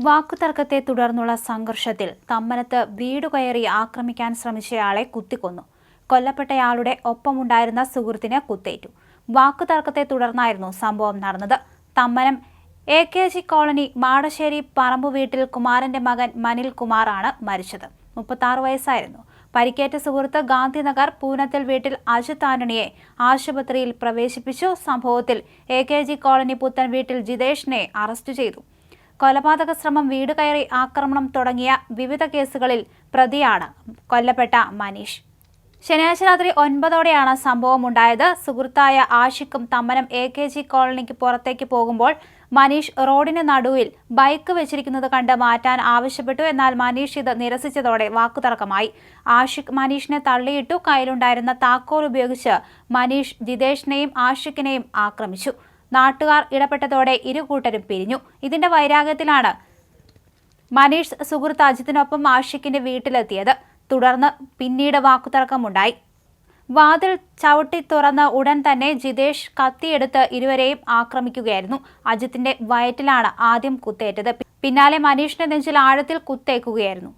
വാക്കുതർക്കത്തെ തുടർന്നുള്ള സംഘർഷത്തിൽ തമ്മനത്ത് വീട് കയറി ആക്രമിക്കാൻ ശ്രമിച്ചയാളെ കുത്തിക്കൊന്നു. കൊല്ലപ്പെട്ടയാളുടെ ഒപ്പമുണ്ടായിരുന്ന സുഹൃത്തിന് കുത്തേറ്റു. വാക്കുതർക്കത്തെ തുടർന്നായിരുന്നു സംഭവം നടന്നത്. തമ്മനം AKG കോളനി മാടശ്ശേരി പറമ്പ് വീട്ടിൽ കുമാരന്റെ മകൻ മനിൽ കുമാറാണ് മരിച്ചത്. 36 വയസ്സായിരുന്നു. പരിക്കേറ്റ സുഹൃത്ത് ഗാന്ധിനഗർ പൂനത്തിൽ വീട്ടിൽ അജിത് ആന്റണിയെ ആശുപത്രിയിൽ പ്രവേശിപ്പിച്ചു. സംഭവത്തിൽ AKG കോളനി പുത്തൻ വീട്ടിൽ ജിതേഷിനെ അറസ്റ്റ് ചെയ്തു. കൊലപാതക ശ്രമം, വീട് കയറി ആക്രമണം തുടങ്ങിയ വിവിധ കേസുകളിൽ പ്രതിയാണ് കൊല്ലപ്പെട്ട മനീഷ്. ശനിയാഴ്ച രാത്രി 9ഓടെയാണ് സംഭവമുണ്ടായത്. സുഹൃത്തായ ആഷിഖും തമ്മനം AKG കോളനിക്ക് പുറത്തേക്ക് പോകുമ്പോൾ മനീഷ് റോഡിന് നടുവിൽ ബൈക്ക് വെച്ചിരിക്കുന്നത് കണ്ട് മാറ്റാൻ ആവശ്യപ്പെട്ടു. എന്നാൽ മനീഷ് ഇത് നിരസിച്ചതോടെ വാക്കുതർക്കമായി. ആഷിഖ് മനീഷിനെ തള്ളിയിട്ടു. കയ്യിലുണ്ടായിരുന്ന താക്കോൽ ഉപയോഗിച്ച് മനീഷ് ജിതേഷിനെയും ആഷിഖിനെയും ആക്രമിച്ചു. നാട്ടുകാർ ഇടപെട്ടതോടെ ഇരുകൂട്ടരും പിരിഞ്ഞു. ഇതിന്റെ വൈരാഗ്യത്തിലാണ് മനീഷ് സുഹൃത്ത് അജിത്തിനൊപ്പം ആഷിഖിന്റെ വീട്ടിലെത്തിയത്. തുടർന്ന് പിന്നീട് വാക്കുതർക്കമുണ്ടായി. വാതിൽ ചവിട്ടി തുറന്ന് ഉടൻ തന്നെ ജിതേഷ് കത്തിയെടുത്ത് ഇരുവരെയും ആക്രമിക്കുകയായിരുന്നു. അജിത്തിന്റെ വയറ്റിലാണ് ആദ്യം കുത്തേറ്റത്. പിന്നാലെ മനീഷിന്റെ നെഞ്ചിൽ ആഴത്തിൽ കുത്തേക്കുകയായിരുന്നു.